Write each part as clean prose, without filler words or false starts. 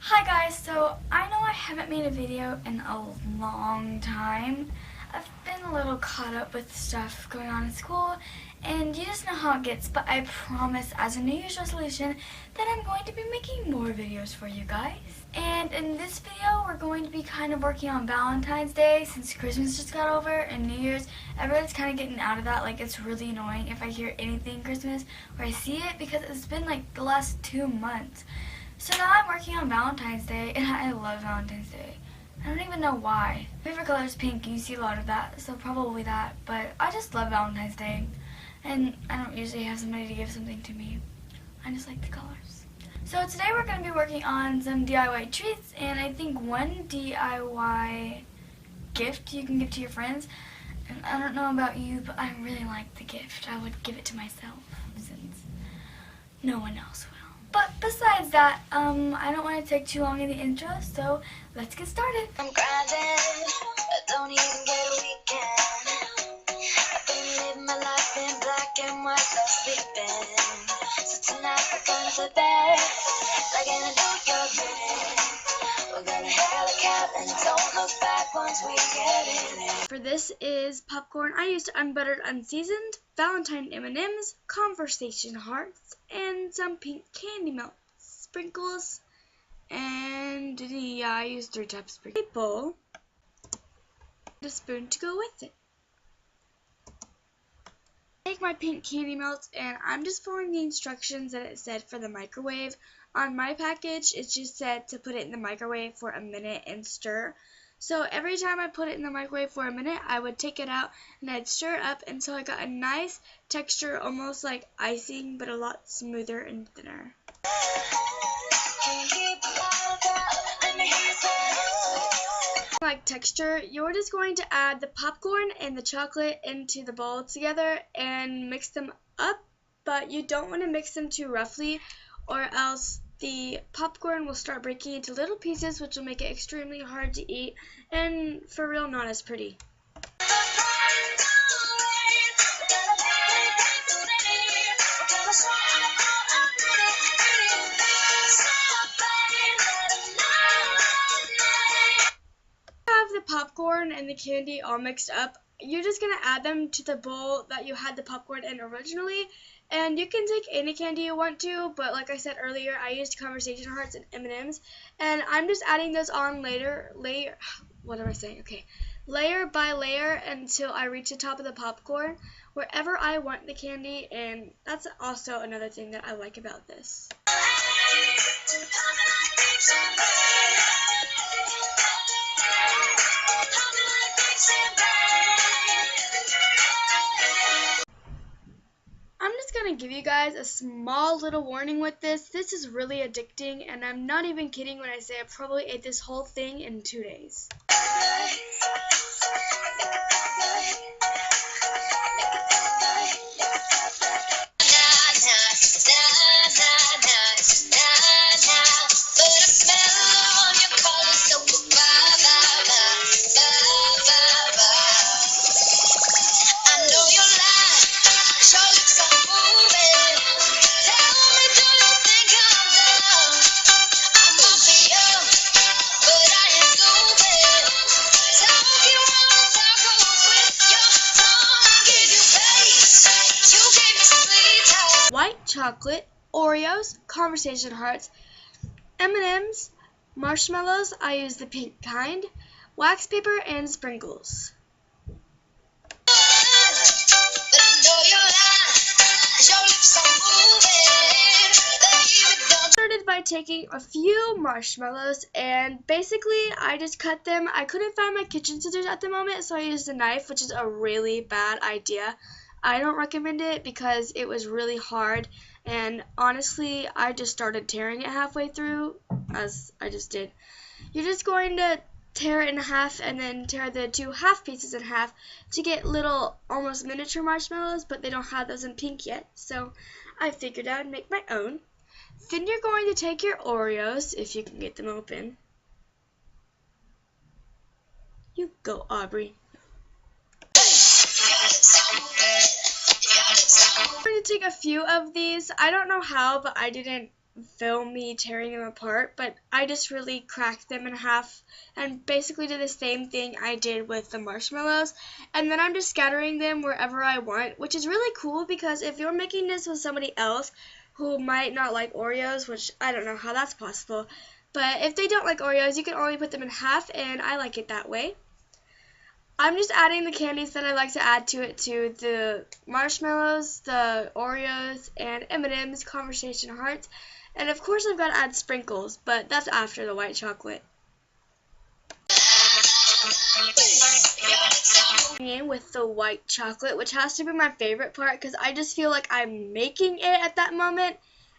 Hi guys, so I know I haven't made a video in a long time. I've been a little caught up with stuff going on in school, and you just know how it gets, but I promise as a New Year's resolution that I'm going to be making more videos for you guys. And in this video, we're going to be kind of working on Valentine's Day since Christmas just got over and New Year's. Everyone's kind of getting out of that. Like, it's really annoying if I hear anything Christmas or I see it because it's been like the last 2 months. So now I'm working on Valentine's Day, and I love Valentine's Day. I don't even know why. My favorite color is pink, and you see a lot of that, so probably that. But I just love Valentine's Day, and I don't usually have somebody to give something to me. I just like the colors. So today we're going to be working on some DIY treats, and I think one DIY gift you can give to your friends. And I don't know about you, but I really like the gift. I would give it to myself, since no one else will. But besides that, I don't want to take too long in the intro, so let's get started. I'm grinding, I don't even get a weekend. I've been living my life in black and white, love sleeping. So tonight we're gonna flip it, like in a New York minute. We're gonna hail a cab and don't look back once we get in it. For this is popcorn. I used unbuttered, unseasoned, Valentine M&Ms, conversation hearts, and some pink candy melt sprinkles. And yeah, I used 3 types of sprinkles. A bowl, and a spoon to go with it. Take my pink candy melts, and I'm just following the instructions that it said for the microwave. On my package, it just said to put it in the microwave for a minute and stir. So every time I put it in the microwave for a minute, I would take it out and I'd stir it up until I got a nice texture, almost like icing, but a lot smoother and thinner. Like texture, you're just going to add the popcorn and the chocolate into the bowl together and mix them up, but you don't want to mix them too roughly or else the popcorn will start breaking into little pieces, which will make it extremely hard to eat and for real not as pretty. The popcorn and the candy all mixed up, you're just going to add them to the bowl that you had the popcorn in originally, and you can take any candy you want to, but like I said earlier, I used conversation hearts and M&Ms, and I'm just adding those on layer by layer until I reach the top of the popcorn wherever I want the candy, and that's also another thing that I like about this. I'm just going to give you guys a small little warning with this. This is really addicting, and I'm not even kidding when I say I probably ate this whole thing in 2 days. White chocolate, Oreos, conversation hearts, M&Ms, marshmallows, I use the pink kind, wax paper, and sprinkles. Started by taking a few marshmallows, and basically I just cut them. I couldn't find my kitchen scissors at the moment, so I used a knife, which is a really bad idea. I don't recommend it because it was really hard, and honestly I just started tearing it halfway through, as I just did. You're just going to tear it in half and then tear the 2 half pieces in half to get little almost miniature marshmallows, but they don't have those in pink yet, so I figured I would make my own. Then you're going to take your Oreos, if you can get them open. You go, Aubrey. I'm going to take a few of these. I don't know how, but I didn't film me tearing them apart, but I just really cracked them in half and basically did the same thing I did with the marshmallows, and then I'm just scattering them wherever I want, which is really cool because if you're making this with somebody else who might not like Oreos, which I don't know how that's possible, but if they don't like Oreos, you can only put them in half, and I like it that way. I'm just adding the candies that I like to add to it too, the marshmallows, the Oreos, and M&M's, Conversation Hearts, and of course I've got to add sprinkles, but that's after the white chocolate. In with the white chocolate, which has to be my favorite part because I just feel like I'm making it at that moment,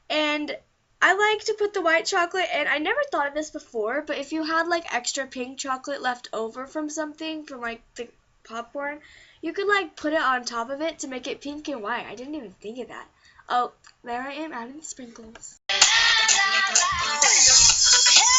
and I like to put the white chocolate, and I never thought of this before, but if you had like extra pink chocolate left over from something, from like the popcorn, you could like put it on top of it to make it pink and white. I didn't even think of that. Oh, there I am adding the sprinkles.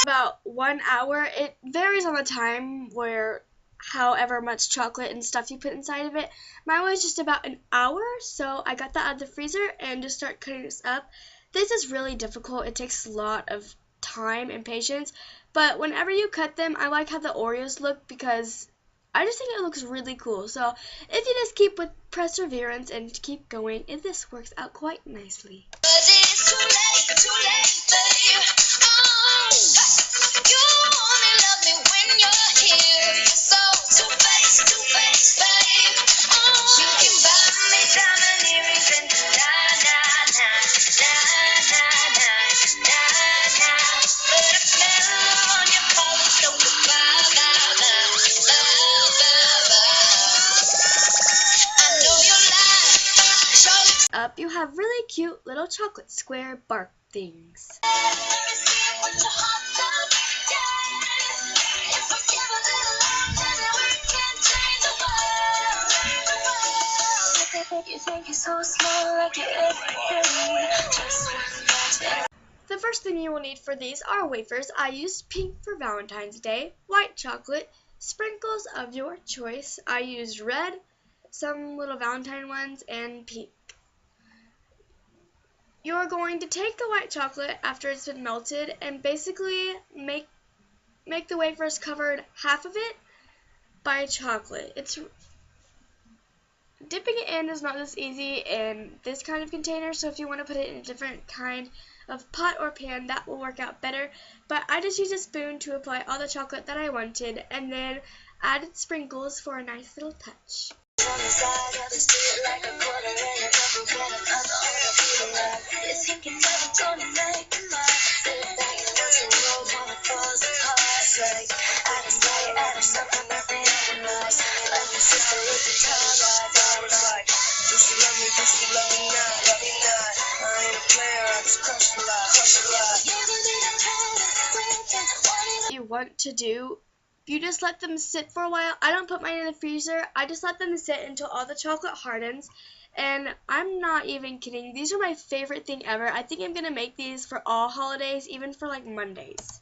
About 1 hour. It varies on the time where however much chocolate and stuff you put inside of it. Mine was just about an hour, so I got that out of the freezer and just start cutting this up. This is really difficult. It takes a lot of time and patience, but whenever you cut them, I like how the Oreos look because I just think it looks really cool. So if you just keep with perseverance and keep going, this works out quite nicely. Up, you have really cute little chocolate square bark things. The first thing you will need for these are wafers. I used pink for Valentine's Day, white chocolate, sprinkles of your choice. I used red, some little Valentine ones, and pink. You're going to take the white chocolate after it's been melted and basically make the wafers covered half of it by chocolate. Dipping it in is not this easy in this kind of container, so if you want to put it in a different kind of pot or pan, that will work out better. But I just used a spoon to apply all the chocolate that I wanted and then added sprinkles for a nice little touch. You want to do, you just let them sit for a while. I don't put mine in the freezer. I just let them sit until all the chocolate hardens. And I'm not even kidding. These are my favorite thing ever. I think I'm going to make these for all holidays, even for like Mondays.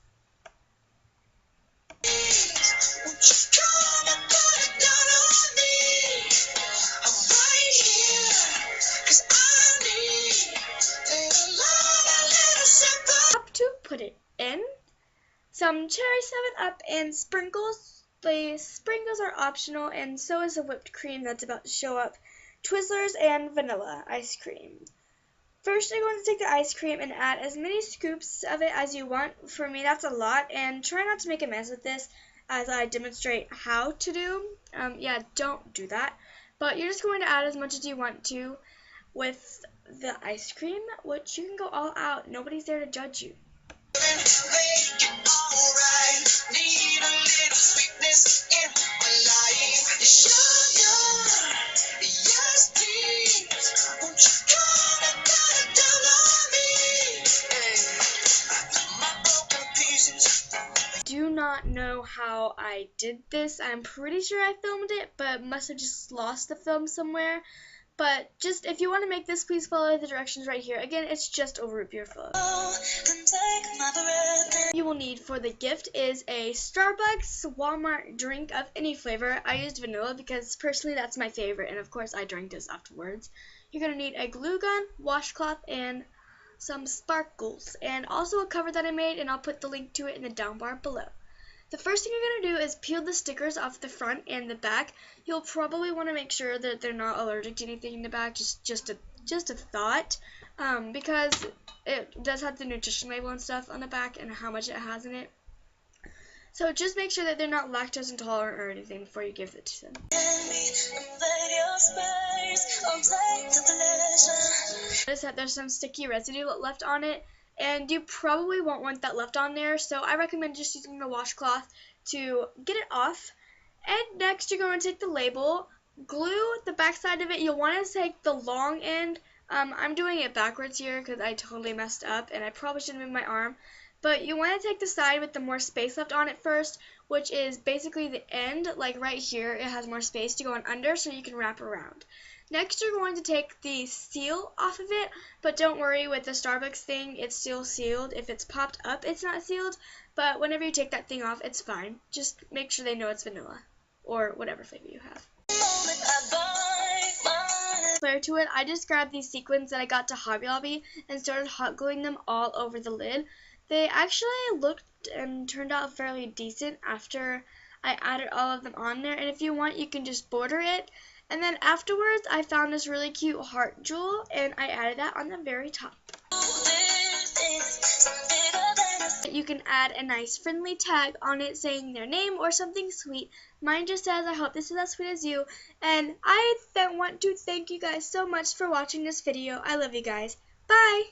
To put it in some cherry 7-Up and sprinkles. The sprinkles are optional, and so is the whipped cream that's about to show up. Twizzlers and vanilla ice cream. First, you're going to take the ice cream and add as many scoops of it as you want. For me, that's a lot, and try not to make a mess with this as I demonstrate how to do. Yeah, don't do that. But you're just going to add as much as you want to with the ice cream, which you can go all out. Nobody's there to judge you. Do not know how I did this. I'm pretty sure I filmed it, but must have just lost the film somewhere. But just if you want to make this, please follow the directions right here. Again, it's just a root beer float. You will need for the gift is a Starbucks Walmart drink of any flavor. I used vanilla because personally that's my favorite, and of course I drank this afterwards. You're going to need a glue gun, washcloth, and some sparkles, and also a cover that I made, and I'll put the link to it in the down bar below. The first thing you're going to do is peel the stickers off the front and the back. You'll probably want to make sure that they're not allergic to anything in the back, just a thought, because it does have the nutrition label and stuff on the back and how much it has in it. So just make sure that they're not lactose intolerant or anything before you give it to them. Notice that there's some sticky residue left on it, and you probably won't want that left on there, so I recommend just using a washcloth to get it off. And next you're going to take the label, glue the back side of it. You'll want to take the long end. I'm doing it backwards here because I totally messed up and I probably shouldn't move my arm. But you want to take the side with the more space left on it first, which is basically the end, like right here. It has more space to go on under so you can wrap around. Next, you're going to take the seal off of it, but don't worry, with the Starbucks thing, it's still sealed. If it's popped up, it's not sealed, but whenever you take that thing off, it's fine. Just make sure they know it's vanilla, or whatever flavor you have. Flair to it, I just grabbed these sequins that I got to Hobby Lobby and started hot gluing them all over the lid. They actually looked and turned out fairly decent after I added all of them on there, and if you want, you can just border it. And then afterwards, I found this really cute heart jewel, and I added that on the very top. You can add a nice friendly tag on it saying their name or something sweet. Mine just says, I hope this is as sweet as you. And I then want to thank you guys so much for watching this video. I love you guys. Bye!